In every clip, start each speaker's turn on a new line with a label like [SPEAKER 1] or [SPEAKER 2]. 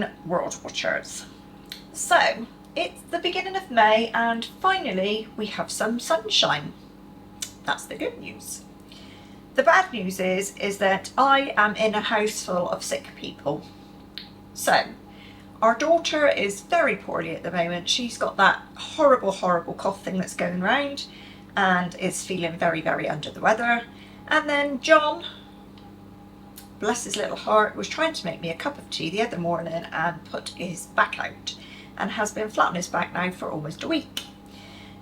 [SPEAKER 1] in World Watchers. So it's the beginning of May and finally we have some sunshine. That's the good news. The bad news is that I am in a house full of sick people. So our daughter is very poorly at the moment. She's got that horrible cough thing that's going round and is feeling very under the weather. And then John, bless his little heart, was trying to make me a cup of tea the other morning and put his back out and has been flat on his back now for almost a week.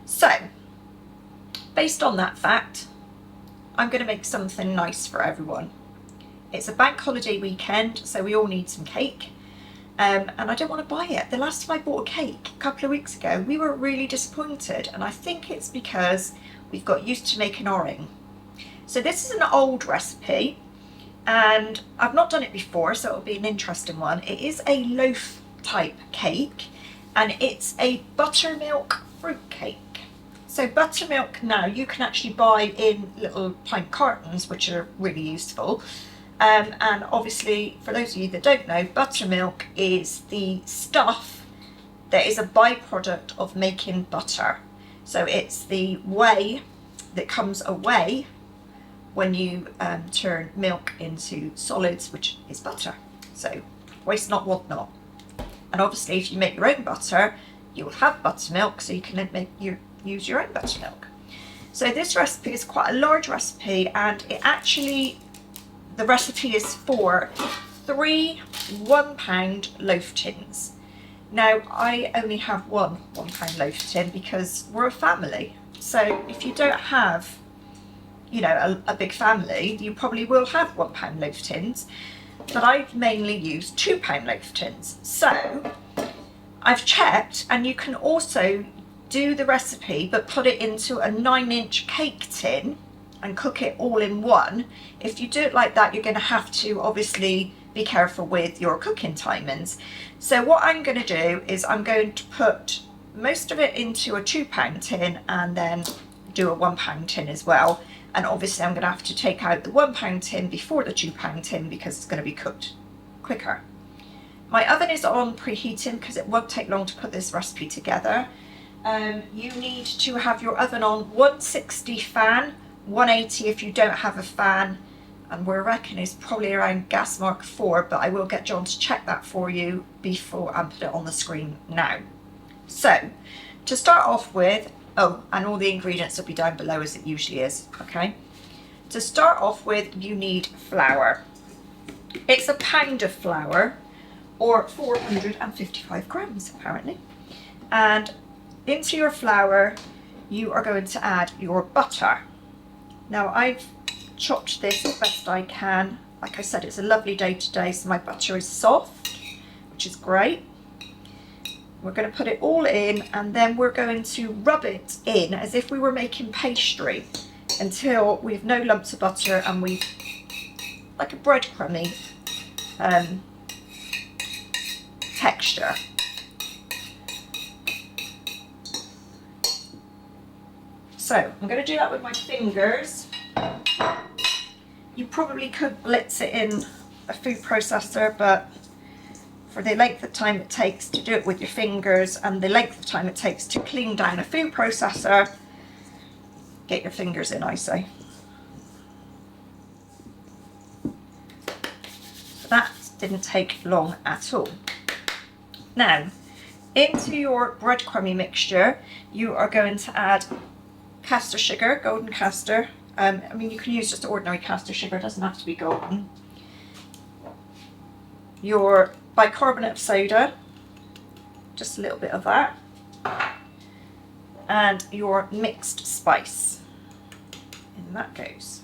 [SPEAKER 1] So based on that fact, I'm going to make something nice for everyone. It's a bank holiday weekend, so we all need some cake. And I don't want to buy it. The last time I bought a cake a couple of weeks ago, we were really disappointed, and I think it's because we've got used to making our own. So this is an old recipe and I've not done it before, so it'll be an interesting one. It is a loaf type cake and it's a buttermilk fruit cake. So buttermilk now you can actually buy in little pint cartons, which are really useful. And obviously, for those of you that don't know, buttermilk is the stuff that is a byproduct of making butter. So it's the whey that comes away when you turn milk into solids, which is butter. So waste not, want not. And obviously, if you make your own butter, you will have buttermilk, so you can use your own buttermilk. So this recipe is quite a large recipe, and the recipe is for 3 £1 loaf tins. Now I only have one £1 loaf tin because we're a family. So if you don't have, a big family, you probably will have £1 loaf tins, but I mainly use £2 loaf tins. So I've checked, and you can also do the recipe but put it into a 9-inch cake tin and cook it all in one. If you do it like that, you're going to have to obviously be careful with your cooking timings. So what I'm going to do is I'm going to put most of it into a £2 tin and then do a £1 tin as well. And obviously I'm going to have to take out the £1 tin before the £2 tin because it's going to be cooked quicker. My oven is on preheating because it won't take long to put this recipe together. You need to have your oven on 160 fan, 180 if you don't have a fan, and we reckon it's probably around gas mark 4, but I will get John to check that for you before I put it on the screen now. So to start off with, and all the ingredients will be down below as it usually is, okay? To start off with, you need flour. It's a pound of flour, or 455 grams apparently. And into your flour, you are going to add your butter. Now I've chopped this as best I can. Like I said, it's a lovely day today, so my butter is soft, which is great. We're going to put it all in, and then we're going to rub it in as if we were making pastry until we've no lumps of butter and we've like a breadcrumby texture. So I'm going to do that with my fingers. You probably could blitz it in a food processor, but for the length of time it takes to do it with your fingers and the length of time it takes to clean down a food processor, get your fingers in, I say. That didn't take long at all. Now, into your breadcrumby mixture, you are going to add caster sugar, golden caster. You can use just ordinary caster sugar, it doesn't have to be golden. Your bicarbonate of soda, just a little bit of that. And your mixed spice. And that goes.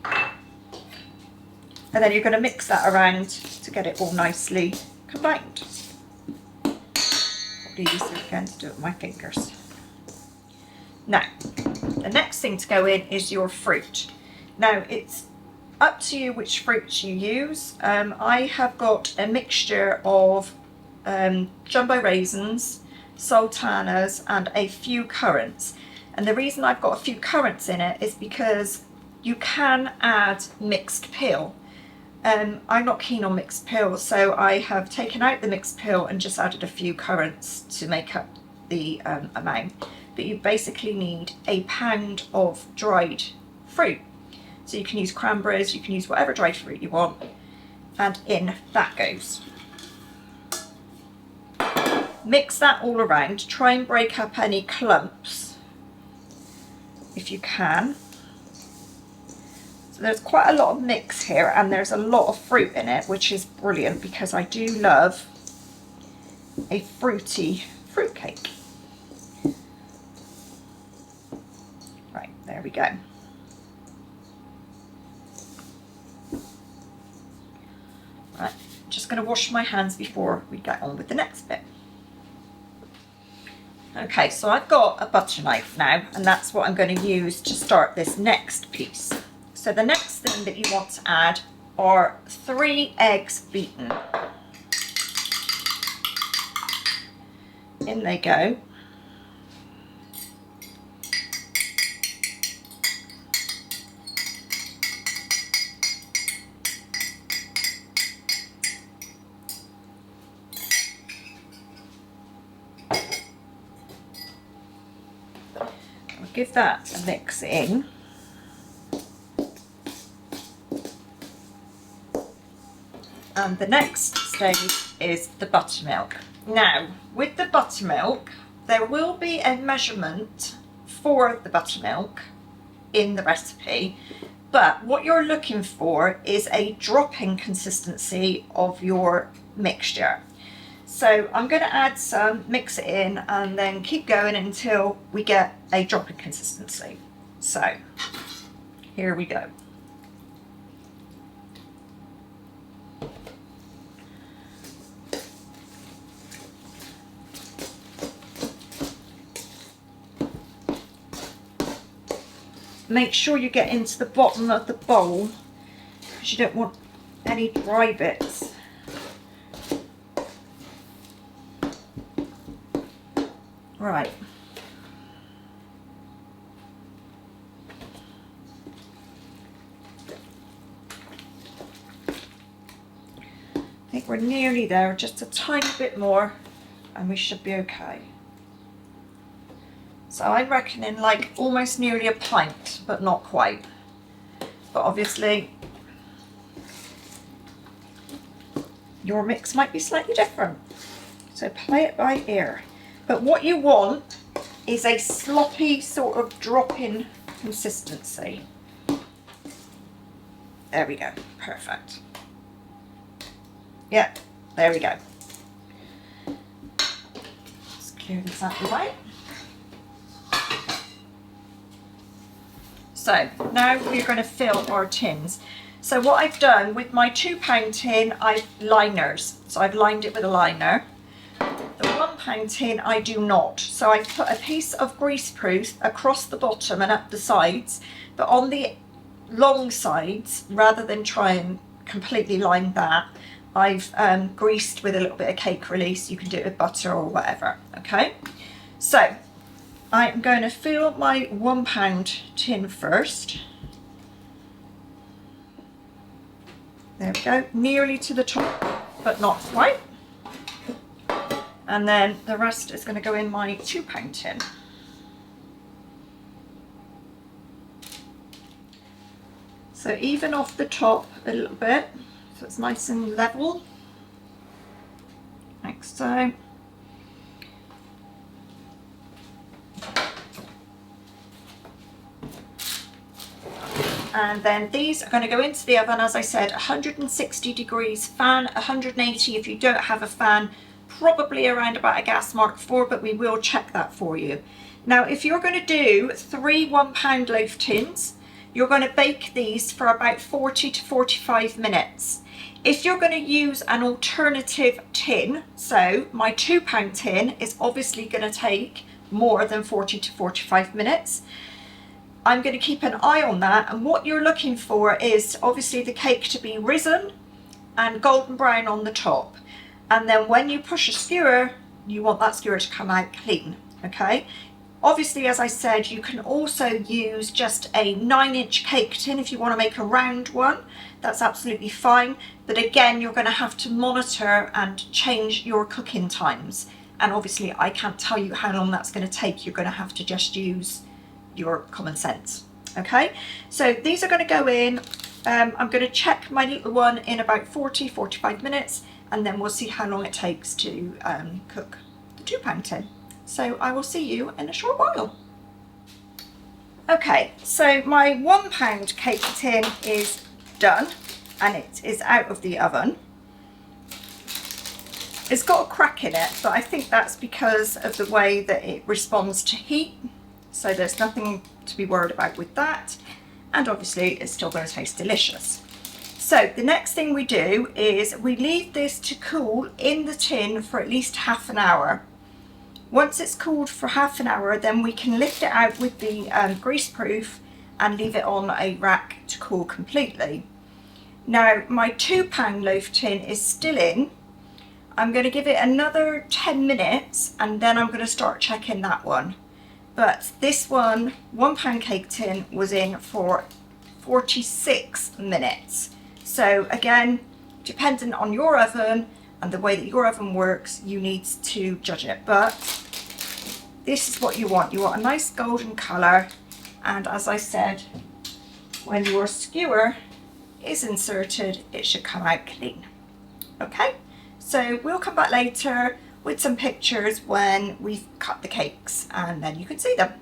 [SPEAKER 1] And then you're going to mix that around to get it all nicely combined. Probably easier again to do it with my fingers. Now, the next thing to go in is your fruit. Now, it's up to you which fruits you use. I have got a mixture of jumbo raisins, sultanas, and a few currants. And the reason I've got a few currants in it is because you can add mixed peel. I'm not keen on mixed pill, so I have taken out the mixed pill and just added a few currants to make up the amount. But you basically need a pound of dried fruit. So you can use cranberries, you can use whatever dried fruit you want, and in that goes. Mix that all around, try and break up any clumps if you can. So there's quite a lot of mix here, and there's a lot of fruit in it, which is brilliant because I do love a fruity fruit cake. Right, there we go. Right, just going to wash my hands before we get on with the next bit. Okay, so I've got a butter knife now, and that's what I'm going to use to start this next piece. So the next thing that you want to add are 3 eggs beaten. In they go. Give that a mix in. And the next stage is the buttermilk. Now, with the buttermilk, there will be a measurement for the buttermilk in the recipe, but what you're looking for is a dropping consistency of your mixture. So I'm going to add some, mix it in, and then keep going until we get a dropping consistency. So here we go. Make sure you get into the bottom of the bowl because you don't want any dry bits. Right. I think we're nearly there, just a tiny bit more, and we should be okay. So I'm reckoning like almost nearly a pint, but not quite. But obviously, your mix might be slightly different. So play it by ear. But what you want is a sloppy sort of drop-in consistency. There we go, perfect. Yeah, there we go. Let's clear this out of the way. So now we're going to fill our tins. So what I've done with my £2 tin, I've liners. So I've lined it with a liner. The £1 tin I do not. So I've put a piece of greaseproof across the bottom and up the sides, but on the long sides, rather than try and completely line that, I've greased with a little bit of cake release. You can do it with butter or whatever, okay? So I'm going to fill my £1 tin first. There we go, nearly to the top, but not quite. And then the rest is going to go in my £2 tin. So even off the top a little bit, so it's nice and level, like so. And then these are going to go into the oven, as I said, 160 degrees fan, 180 if you don't have a fan, probably around about a gas mark 4, but we will check that for you. Now, if you're going to do 3 £1 loaf tins, you're going to bake these for about 40 to 45 minutes. If you're going to use an alternative tin, so my £2 tin is obviously going to take more than 40 to 45 minutes. I'm going to keep an eye on that, and what you're looking for is obviously the cake to be risen and golden brown on the top. And then when you push a skewer, you want that skewer to come out clean, okay? Obviously, as I said, you can also use just a 9-inch cake tin if you want to make a round one. That's absolutely fine. But again, you're going to have to monitor and change your cooking times. And obviously, I can't tell you how long that's going to take. You're going to have to just use your common sense. Okay, so these are going to go in. I'm going to check my little one in about 45 minutes, and then we'll see how long it takes to cook the 2-pound tin. So I will see you in a short while. Okay, so my 1-pound cake tin is done and it is out of the oven. It's got a crack in it, but I think that's because of the way that it responds to heat. So there's nothing to be worried about with that. And obviously it's still going to taste delicious. So the next thing we do is we leave this to cool in the tin for at least half an hour. Once it's cooled for half an hour, then we can lift it out with the grease proof and leave it on a rack to cool completely. Now my 2-pound loaf tin is still in. I'm going to give it another 10 minutes and then I'm going to start checking that one. But this one, 1-pound cake tin, was in for 46 minutes. So again, depending on your oven and the way that your oven works, you need to judge it. But this is what you want. You want a nice golden colour. And as I said, when your skewer is inserted, it should come out clean. Okay, so we'll come back later with some pictures when we've cut the cakes and then you can see them.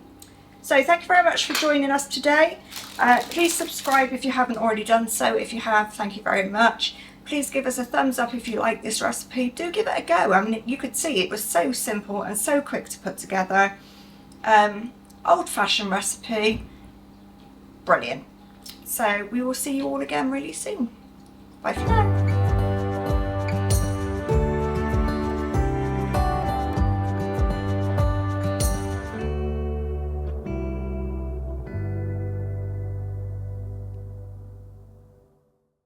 [SPEAKER 1] So thank you very much for joining us today. Please subscribe if you haven't already done so. If you have, thank you very much. Please give us a thumbs up if you like this recipe. Do give it a go. I mean, you could see it was so simple and so quick to put together. Old-fashioned recipe. Brilliant. So we will see you all again really soon. Bye for now.